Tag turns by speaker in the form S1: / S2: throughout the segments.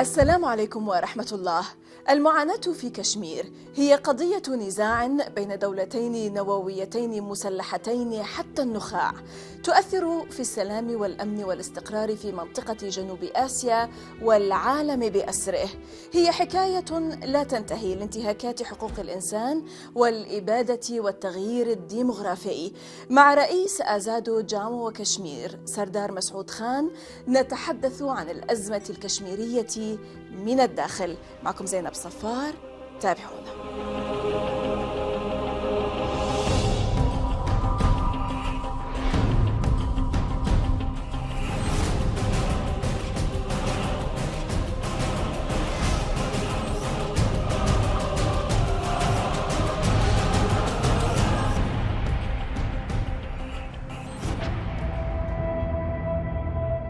S1: السلام عليكم ورحمة الله. المعاناة في كشمير هي قضية نزاع بين دولتين نوويتين مسلحتين حتى النخاع، تؤثر في السلام والأمن والاستقرار في منطقة جنوب آسيا والعالم بأسره. هي حكاية لا تنتهي لانتهاكات حقوق الإنسان والإبادة والتغيير الديمغرافي. مع رئيس آزادو جامو وكشمير سردار مسعود خان نتحدث عن الأزمة الكشميرية من الداخل. معكم زينب صفار، تابعونا.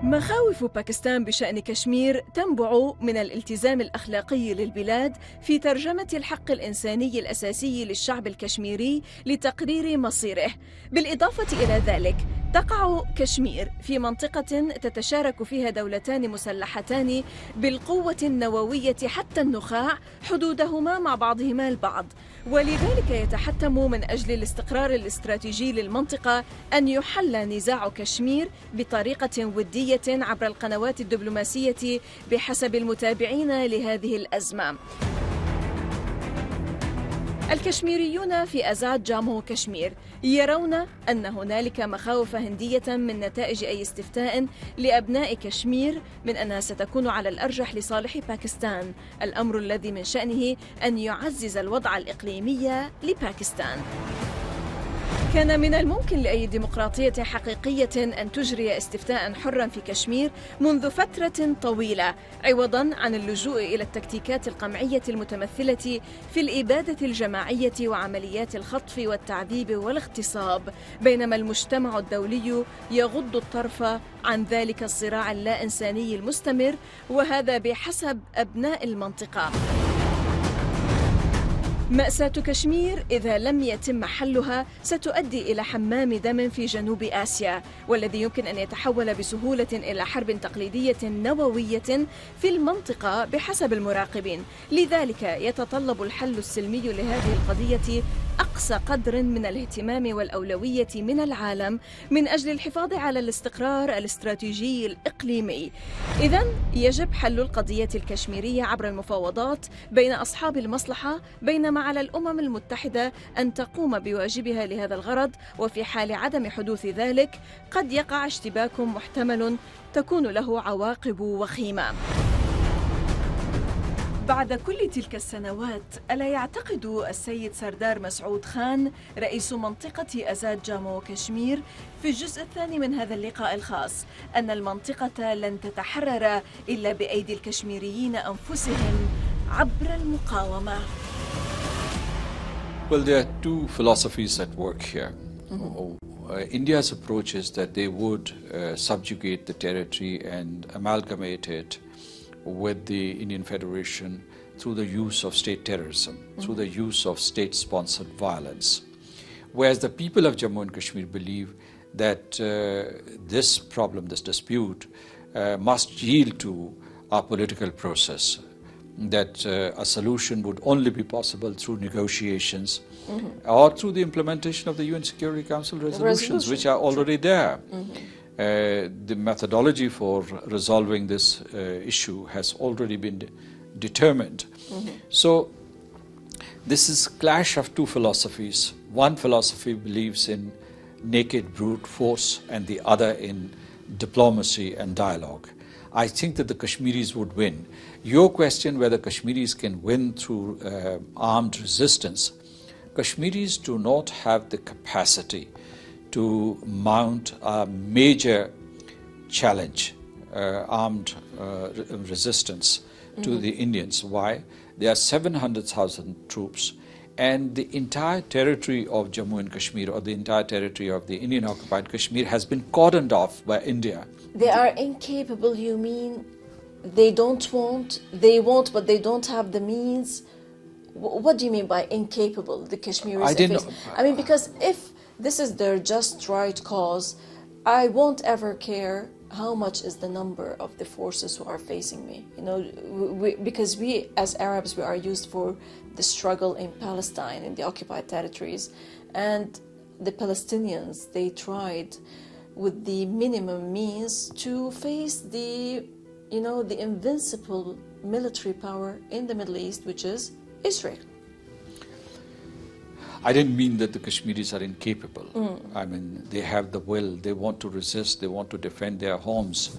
S1: مخاوف باكستان بشأن كشمير تنبع من الالتزام الأخلاقي للبلاد في ترجمة الحق الإنساني الأساسي للشعب الكشميري لتقرير مصيره. بالإضافة إلى ذلك تقع كشمير في منطقة تتشارك فيها دولتان مسلحتان بالقوة النووية حتى النخاع حدودهما مع بعضهما البعض، ولذلك يتحتم من أجل الاستقرار الاستراتيجي للمنطقة أن يحل نزاع كشمير بطريقة ودية عبر القنوات الدبلوماسية بحسب المتابعين لهذه الأزمة. الكشميريون في آزاد جامو وكشمير يرون أن هنالك مخاوف هندية من نتائج أي استفتاء لأبناء كشمير من أنها ستكون على الأرجح لصالح باكستان، الأمر الذي من شأنه أن يعزز الوضع الإقليمي لباكستان. كان من الممكن لأي ديمقراطية حقيقية أن تجري استفتاء حرا في كشمير منذ فترة طويلة، عوضا عن اللجوء إلى التكتيكات القمعية المتمثلة في الإبادة الجماعية وعمليات الخطف والتعذيب والاغتصاب، بينما المجتمع الدولي يغض الطرف عن ذلك الصراع اللا إنساني المستمر، وهذا بحسب أبناء المنطقة. مأساة كشمير إذا لم يتم حلها ستؤدي إلى حمام دم في جنوب آسيا، والذي يمكن أن يتحول بسهولة إلى حرب تقليدية نووية في المنطقة بحسب المراقبين. لذلك يتطلب الحل السلمي لهذه القضية أقصى قدر من الاهتمام والأولوية من العالم من أجل الحفاظ على الاستقرار الاستراتيجي الإقليمي. إذن يجب حل القضية الكشميرية عبر المفاوضات بين أصحاب المصلحة، بينما على الأمم المتحدة أن تقوم بواجبها لهذا الغرض، وفي حال عدم حدوث ذلك قد يقع اشتباك محتمل تكون له عواقب وخيمة. بعد كل تلك السنوات، ألا يعتقد السيد سردار مسعود خان رئيس منطقة آزاد جامو وكشمير في الجزء الثاني من هذا اللقاء الخاص أن المنطقة لن تتحرر إلا بأيدي الكشميريين أنفسهم عبر المقاومة؟
S2: Well, there are two philosophies at work here. India's approach is that they would subjugate the territory and amalgamate it with the Indian Federation through the use of state terrorism, through the use of state-sponsored violence. Whereas the people of Jammu and Kashmir believe that this problem, this dispute, must yield to our political process, that a solution would only be possible through negotiations or through the implementation of the UN Security Council resolutions, which are already there. The methodology for resolving this issue has already been determined. So this is clash of two philosophies. One philosophy believes in naked brute force and the other in diplomacy and dialogue. I think that the Kashmiris would win. Your question whether Kashmiris can win through armed resistance, Kashmiris do not have the capacity to mount a major challenge, armed resistance to the Indians. Why? There are 700,000 troops, and the entire territory of Jammu and Kashmir, or the entire territory of the Indian occupied Kashmir, has been cordoned off by India.
S1: They are incapable, you mean? They want, but they don't have the means? What do you mean by incapable, the Kashmiris?
S2: I didn't know.
S1: I mean, because if this is their just right cause, I won't ever care how much is the number of the forces who are facing me? You know, because we as Arabs, we are used for the struggle in Palestine, in the occupied territories, and the Palestinians, they tried with the minimum means to face the, you know, the invincible military power in the Middle East, which is Israel.
S2: I didn't mean that the Kashmiris are incapable. I mean, they have the will, they want to resist, they want to defend their homes,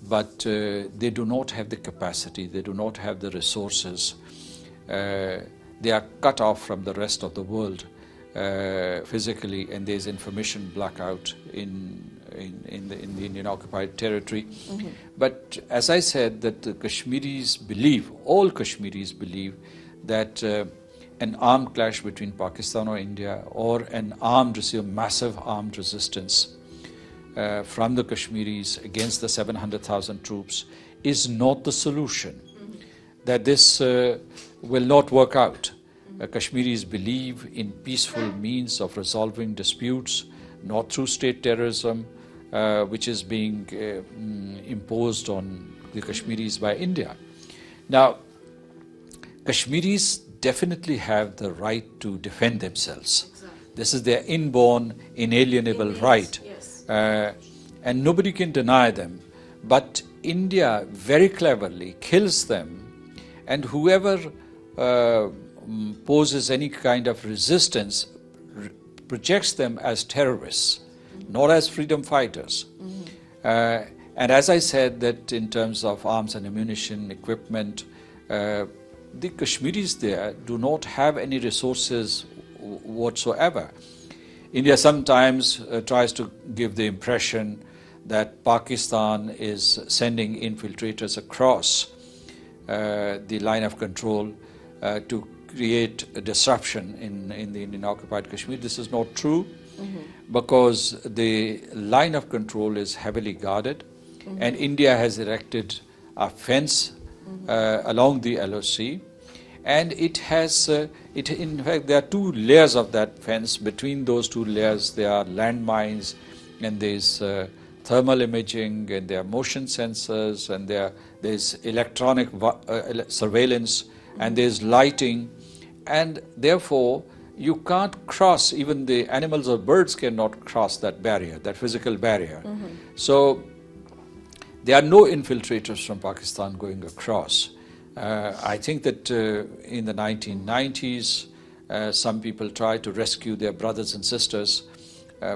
S2: but they do not have the capacity, they do not have the resources. They are cut off from the rest of the world physically, and there's information blackout in the Indian occupied territory. But as I said, that the Kashmiris believe, all Kashmiris believe, that an armed clash between Pakistan or India, or an massive armed resistance from the Kashmiris against the 700,000 troops is not the solution. That this will not work out. Kashmiris believe in peaceful means of resolving disputes, not through state terrorism, which is being imposed on the Kashmiris by India. Now, Kashmiris definitely have the right to defend themselves. Exactly. This is their inborn, inalienable right.
S1: Yes.
S2: And nobody can deny them. But India very cleverly kills them, and whoever poses any kind of resistance projects them as terrorists, not as freedom fighters. And as I said, that in terms of arms and ammunition, equipment, the Kashmiris there do not have any resources whatsoever. India sometimes tries to give the impression that Pakistan is sending infiltrators across the line of control to create a disruption in the Indian occupied Kashmir. This is not true, because the line of control is heavily guarded, and India has erected a fence along the LOC, and it has, in fact, there are two layers of that fence. Between those two layers, there are landmines, and there's thermal imaging, and there are motion sensors, and there's electronic surveillance, and there's lighting, and therefore you can't cross, even the animals or birds cannot cross that barrier, that physical barrier. So there are no infiltrators from Pakistan going across. I think that in the 1990s, some people tried to rescue their brothers and sisters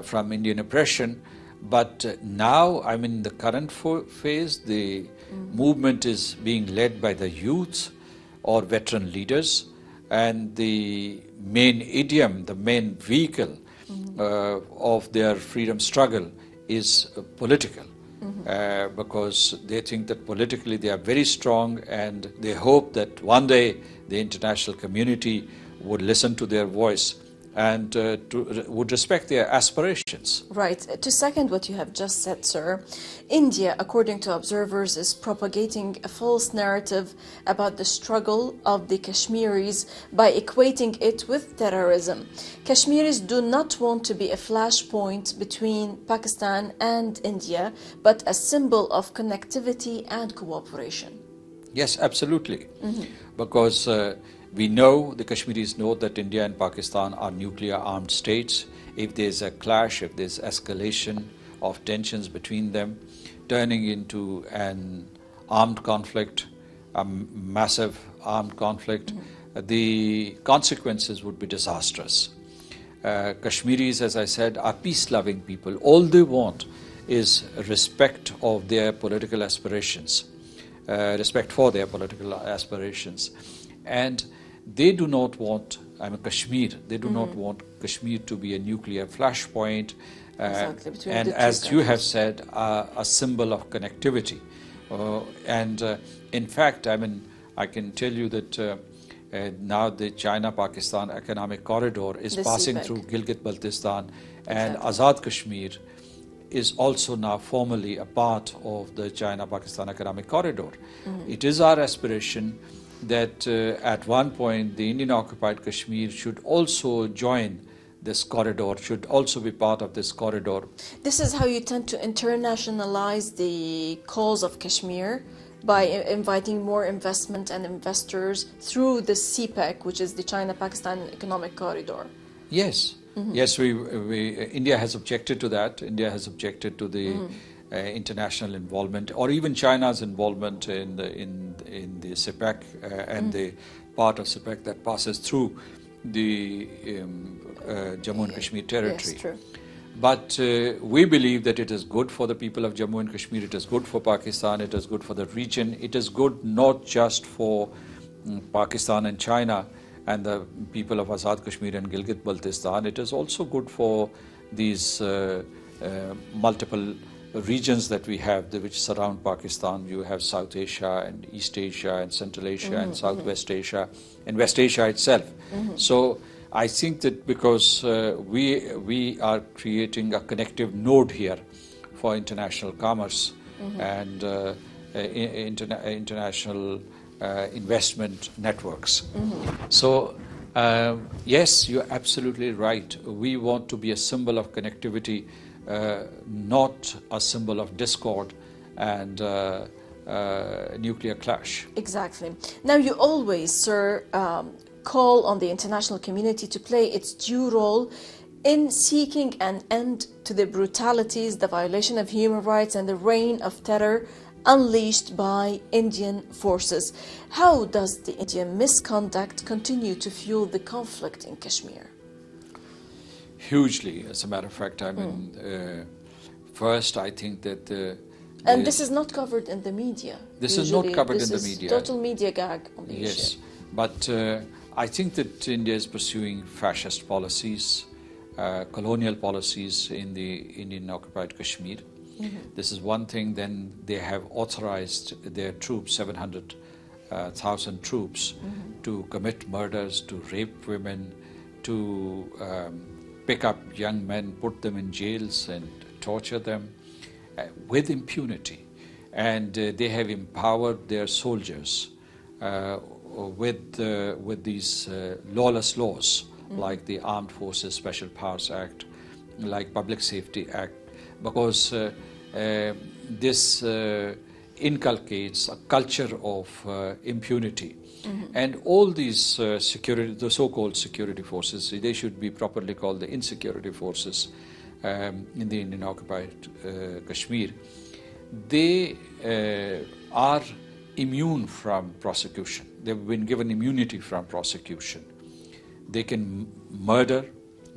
S2: from Indian oppression. But now, I mean, the current phase, the movement is being led by the youth or veteran leaders, and the main idiom, the main vehicle of their freedom struggle is political. Because they think that politically they are very strong, and they hope that one day the international community would listen to their voice and would respect their aspirations.
S1: Right. To second what you have just said, sir, India, according to observers, is propagating a false narrative about the struggle of the Kashmiris by equating it with terrorism. Kashmiris do not want to be a flashpoint between Pakistan and India, but a symbol of connectivity and cooperation.
S2: Yes, absolutely. Because we know, the Kashmiris know, that India and Pakistan are nuclear armed states. If there's a clash, if there's escalation of tensions between them, turning into an armed conflict, a massive armed conflict, the consequences would be disastrous. Kashmiris, as I said, are peace-loving people. All they want is respect of their political aspirations, respect for their political aspirations. And they do not want, Kashmir, they do not want Kashmir to be a nuclear flashpoint,
S1: Exactly,
S2: and as you have said, a symbol of connectivity. In fact, I can tell you that now the China-Pakistan economic corridor is passing through Gilgit-Baltistan, and Azad Kashmir is also now formally a part of the China-Pakistan economic corridor. It is our aspiration that at one point the Indian occupied Kashmir should also join this corridor, should also be part of this corridor.
S1: This is how you tend to internationalize the cause of Kashmir, by inviting more investment and investors through the CPEC, which is the China-Pakistan Economic Corridor.
S2: Yes, yes. India has objected to that. India has objected to the international involvement, or even China's involvement in the CPEC and the part of CPEC that passes through the Jammu and Kashmir territory.
S1: Yes, true.
S2: But we believe that it is good for the people of Jammu and Kashmir, it is good for Pakistan, it is good for the region, it is good not just for Pakistan and China and the people of Azad Kashmir and Gilgit-Baltistan, it is also good for these multiple regions that we have, which surround Pakistan. You have South Asia and East Asia and Central Asia and Southwest Asia and West Asia itself. So I think that because we are creating a connective node here for international commerce and international investment networks. So yes, you're absolutely right. We want to be a symbol of connectivity, not a symbol of discord and nuclear clash.
S1: Exactly. Now you always, sir, call on the international community to play its due role in seeking an end to the brutalities, the violation of human rights, and the reign of terror unleashed by Indian forces. How does the Indian misconduct continue to fuel the conflict in Kashmir?
S2: Hugely, as a matter of fact. I mean, first, I think that
S1: and this is not covered in the media.
S2: This is not covered in the media.
S1: Total media gag on the issue.
S2: Yes, but I think that India is pursuing fascist policies, colonial policies in the Indian-occupied Kashmir. This is one thing. Then they have authorized their troops, 700,000 troops, to commit murders, to rape women, to pick up young men, put them in jails and torture them with impunity. And they have empowered their soldiers with these lawless laws, like the Armed Forces Special Powers Act, like Public Safety Act, because this inculcates a culture of impunity. And all these the so-called security forces, they should be properly called the insecurity forces in the Indian-occupied Kashmir. They are immune from prosecution. They've been given immunity from prosecution. They can murder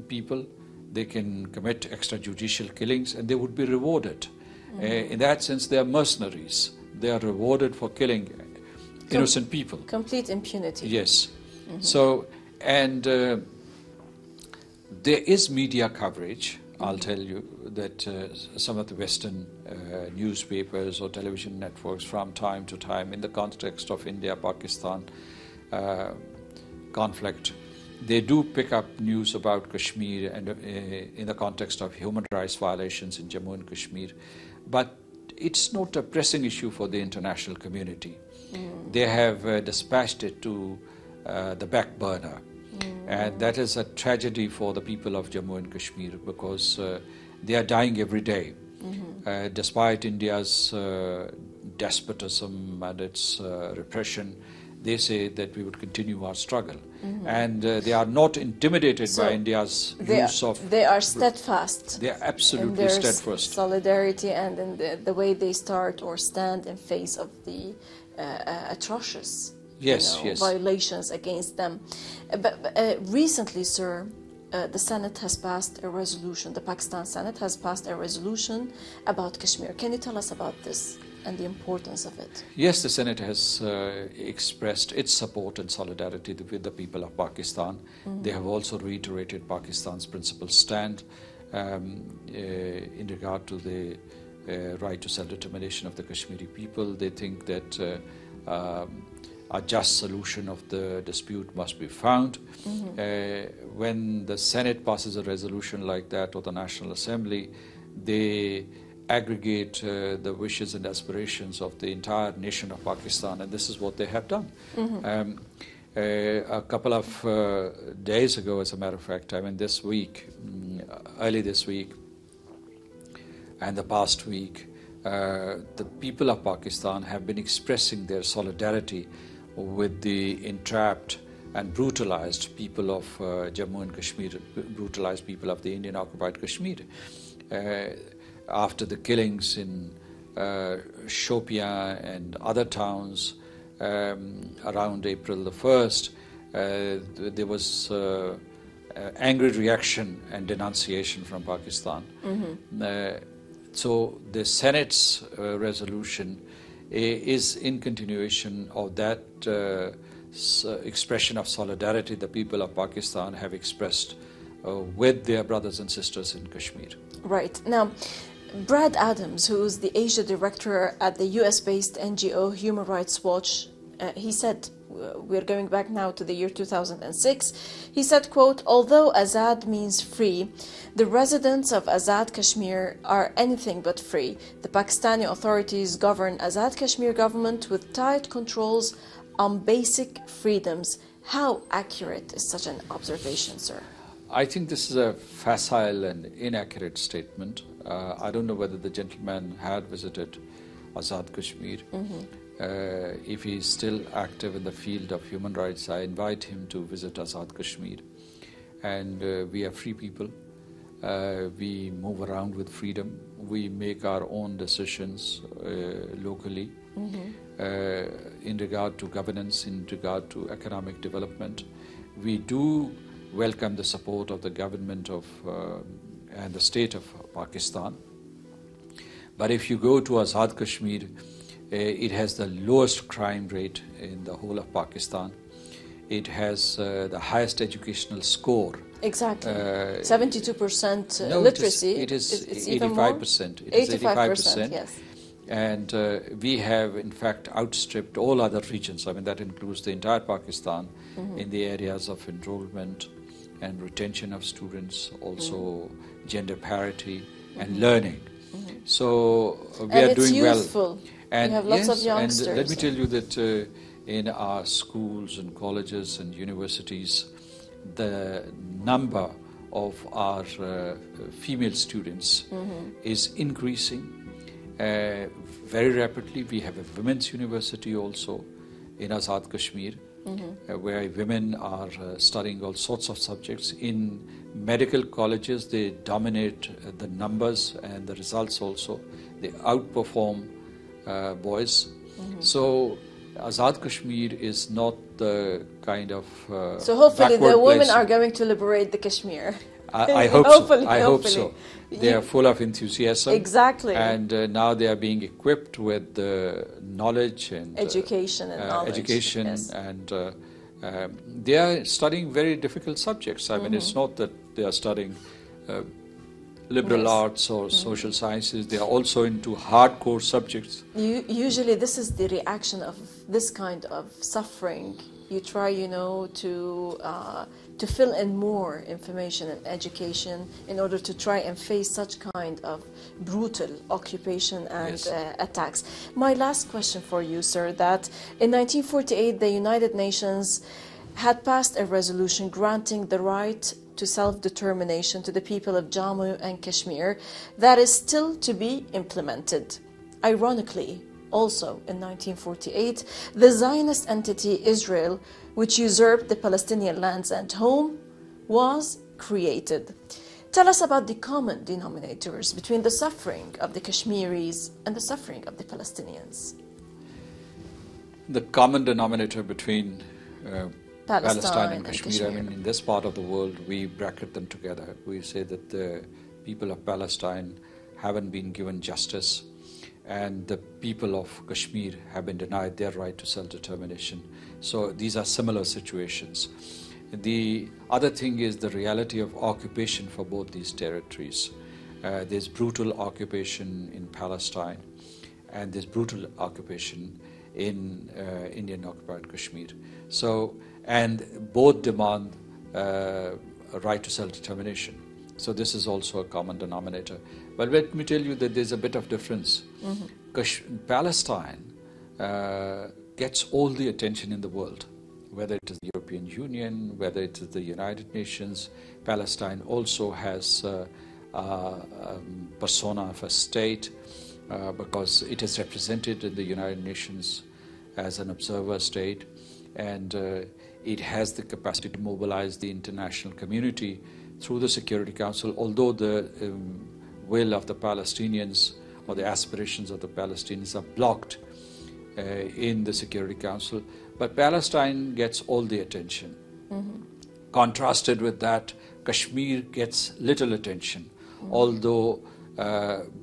S2: people, they can commit extrajudicial killings, and they would be rewarded. In that sense, they are mercenaries. They are rewarded for killing innocent people.
S1: Complete impunity.
S2: Yes. So, and there is media coverage. I'll tell you that some of the Western newspapers or television networks from time to time, in the context of India-Pakistan conflict, they do pick up news about Kashmir and in the context of human rights violations in Jammu and Kashmir. But it's not a pressing issue for the international community. They have dispatched it to the back burner. And that is a tragedy for the people of Jammu and Kashmir, because they are dying every day. Despite India's despotism and its repression, they say that we would continue our struggle. And they are not intimidated by India's use of...
S1: They are steadfast.
S2: They are absolutely
S1: in
S2: steadfast.
S1: Solidarity and in the way they start or stand in face of the atrocious violations against them. But recently, sir, the Senate has passed a resolution. The Pakistan Senate has passed a resolution about Kashmir. Can you tell us about this and the importance of it? Yes,
S2: the Senate has expressed its support and solidarity with the people of Pakistan. They have also reiterated Pakistan's principal stand in regard to the right to self-determination of the Kashmiri people. They think that a just solution of the dispute must be found. When the Senate passes a resolution like that, or the National Assembly, they aggregate the wishes and aspirations of the entire nation of Pakistan, and this is what they have done. A couple of days ago, as a matter of fact, I mean this week, early this week and the past week, the people of Pakistan have been expressing their solidarity with the entrapped and brutalized people of Jammu and Kashmir, brutalized people of the Indian occupied Kashmir. After the killings in Shopian and other towns around April the 1st, there was angry reaction and denunciation from Pakistan. So the Senate's resolution is in continuation of that expression of solidarity the people of Pakistan have expressed with their brothers and sisters in Kashmir.
S1: Right. Now, Brad Adams, who is the Asia director at the US-based NGO Human Rights Watch, he said, we're going back now to the year 2006, he said, quote, although Azad means free, the residents of Azad Kashmir are anything but free. The Pakistani authorities govern Azad Kashmir government with tight controls on basic freedoms. How accurate is such an observation, sir?
S2: I think this is a facile and inaccurate statement. I don't know whether the gentleman had visited Azad Kashmir. If he is still active in the field of human rights, I invite him to visit Azad Kashmir. And we are free people. We move around with freedom. We make our own decisions locally in regard to governance, in regard to economic development. We do welcome the support of the government of and the state of Pakistan. But if you go to Azad Kashmir, it has the lowest crime rate in the whole of Pakistan. It has the highest educational score.
S1: Exactly. 72%
S2: no,
S1: literacy.
S2: It is
S1: it's
S2: 85%. It is 85%.
S1: Yes.
S2: And we have, in fact, outstripped all other regions. I mean, that includes the entire Pakistan in the areas of enrollment and retention of students, also gender parity and learning. So we are doing
S1: useful.
S2: well. And
S1: we have lots of youngsters.
S2: And let me tell you that in our schools and colleges and universities, the number of our female students is increasing very rapidly. We have a women's university also in Azad Kashmir, where women are studying all sorts of subjects. In medical colleges, they dominate the numbers and the results also. They outperform boys. So Azad Kashmir is not the kind of
S1: so hopefully the women
S2: place.
S1: Are going to liberate the Kashmir.
S2: I hope
S1: hopefully,
S2: so. I hope so. They are full of enthusiasm.
S1: Exactly.
S2: And now they are being equipped with knowledge and
S1: education and knowledge.
S2: Education,
S1: yes.
S2: and they are studying very difficult subjects. I mean, it's not that they are studying liberal arts or social sciences. They are also into hardcore subjects.
S1: Usually this is the reaction of this kind of suffering. You try, to fill in more information and education in order to try and face such kind of brutal occupation and attacks. My last question for you, sir, that in 1948 the United Nations had passed a resolution granting the right to self-determination to the people of Jammu and Kashmir that is still to be implemented. Ironically, also in 1948, the Zionist entity Israel, which usurped the Palestinian lands and home, was created. Tell us about the common denominators between the suffering of the Kashmiris and the suffering of the Palestinians.
S2: The common denominator between Palestine and Kashmir.
S1: Kashmir.
S2: I mean, in this part of the world, we bracket them together. We say that the people of Palestine haven't been given justice, and the people of Kashmir have been denied their right to self-determination. So these are similar situations. The other thing is the reality of occupation for both these territories. There's brutal occupation in Palestine, and there's brutal occupation in Indian occupied Kashmir. So, and both demand a right to self-determination. So this is also a common denominator. But let me tell you that there's a bit of difference. Palestine gets all the attention in the world. whether it is the European Union, whether it is the United Nations. Palestine also has persona of a state because it is represented in the United Nations as an observer state, and it has the capacity to mobilize the international community through the Security Council, although the will of the Palestinians or the aspirations of the Palestinians are blocked in the Security Council. But Palestine gets all the attention. Contrasted with that, Kashmir gets little attention, although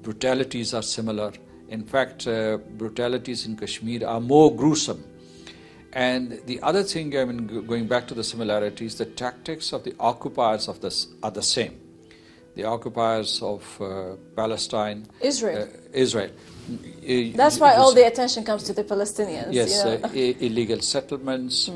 S2: brutalities are similar. In fact, brutalities in Kashmir are more gruesome. And the other thing, I mean, going back to the similarities, the tactics of the occupiers of this are the same. The occupiers of Palestine, Israel.
S1: That's why all the attention comes to the Palestinians.
S2: Yes, illegal settlements,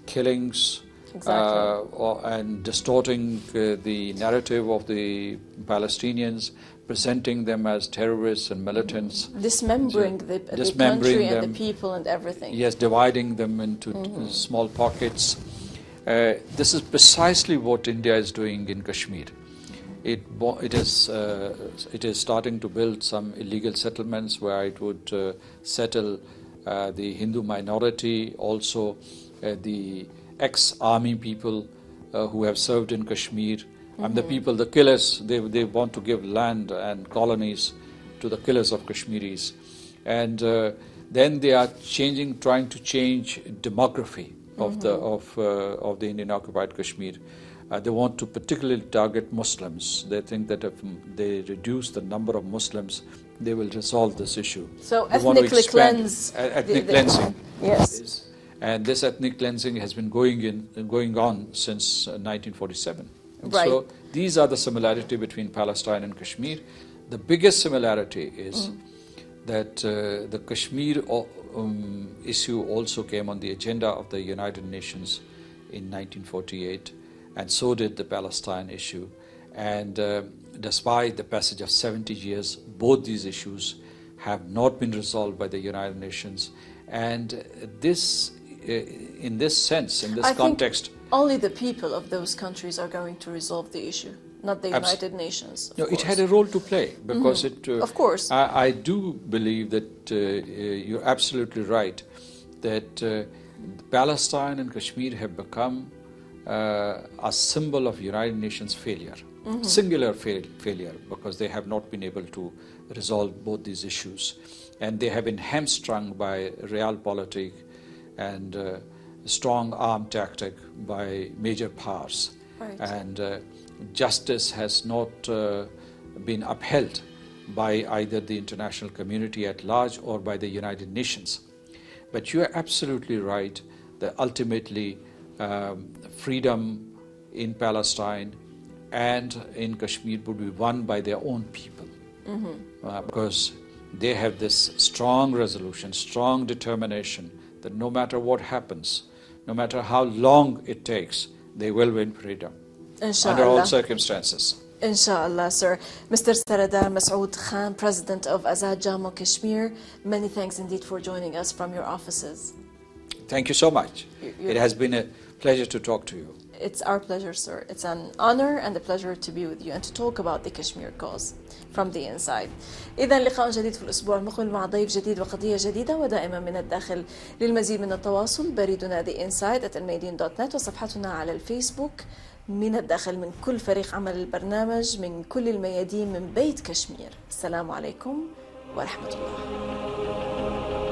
S2: killings, and distorting the narrative of the Palestinians, presenting them as terrorists and militants.
S1: Dismembering the country and the people and everything.
S2: Yes, dividing them into small pockets. This is precisely what India is doing in Kashmir. It is starting to build some illegal settlements where it would settle the Hindu minority, also the ex-army people who have served in Kashmir. And the people, the killers, they want to give land and colonies to the killers of Kashmiris. And then they are trying to change demography of the Indian occupied Kashmir. They want to particularly target Muslims. They think that if they reduce the number of Muslims, they will resolve this issue.
S1: So ethnically cleanse.
S2: Ethnic cleansing.
S1: Yes.
S2: And this ethnic cleansing has been going on since 1947. And
S1: right.
S2: So these are the similarity between Palestine and Kashmir. The biggest similarity is that the Kashmir issue also came on the agenda of the United Nations in 1948, and so did the Palestine issue. And despite the passage of 70 years, both these issues have not been resolved by the United Nations. And this, in this sense, in this context,
S1: only the people of those countries are going to resolve the issue, not the United Nations.
S2: No, it had a role to play because it.
S1: Of course.
S2: I do believe that you're absolutely right that Palestine and Kashmir have become a symbol of United Nations failure, singular failure, because they have not been able to resolve both these issues, and they have been hamstrung by realpolitik and strong arm tactic by major powers.
S1: Right.
S2: And justice has not been upheld by either the international community at large or by the United Nations. But you are absolutely right that ultimately freedom in Palestine and in Kashmir would be won by their own people, because they have this strong resolution, strong determination that no matter what happens, no matter how long it takes, they will win freedom under all circumstances.
S1: Inshallah, sir. Mr. Sardar Mas'ud Khan, President of Azad Jammu Kashmir, many thanks indeed for joining us from your offices.
S2: Thank you so much. It has been a pleasure to talk to you.
S1: It's our pleasure, sir. It's an honor and a pleasure to be with you and to talk about the Kashmir cause from the inside. إذا لقاء جديد في الأسبوع المقبل مع ضيف جديد وقضية جديدة ودائما من الداخل. للمزيد من التواصل بريدنا theinside@almayadeen.net وصفحتنا على الفيسبوك. من الداخل من كل فريق عمل البرنامج من كل الميادين من بيت كشمير. السلام عليكم ورحمة الله.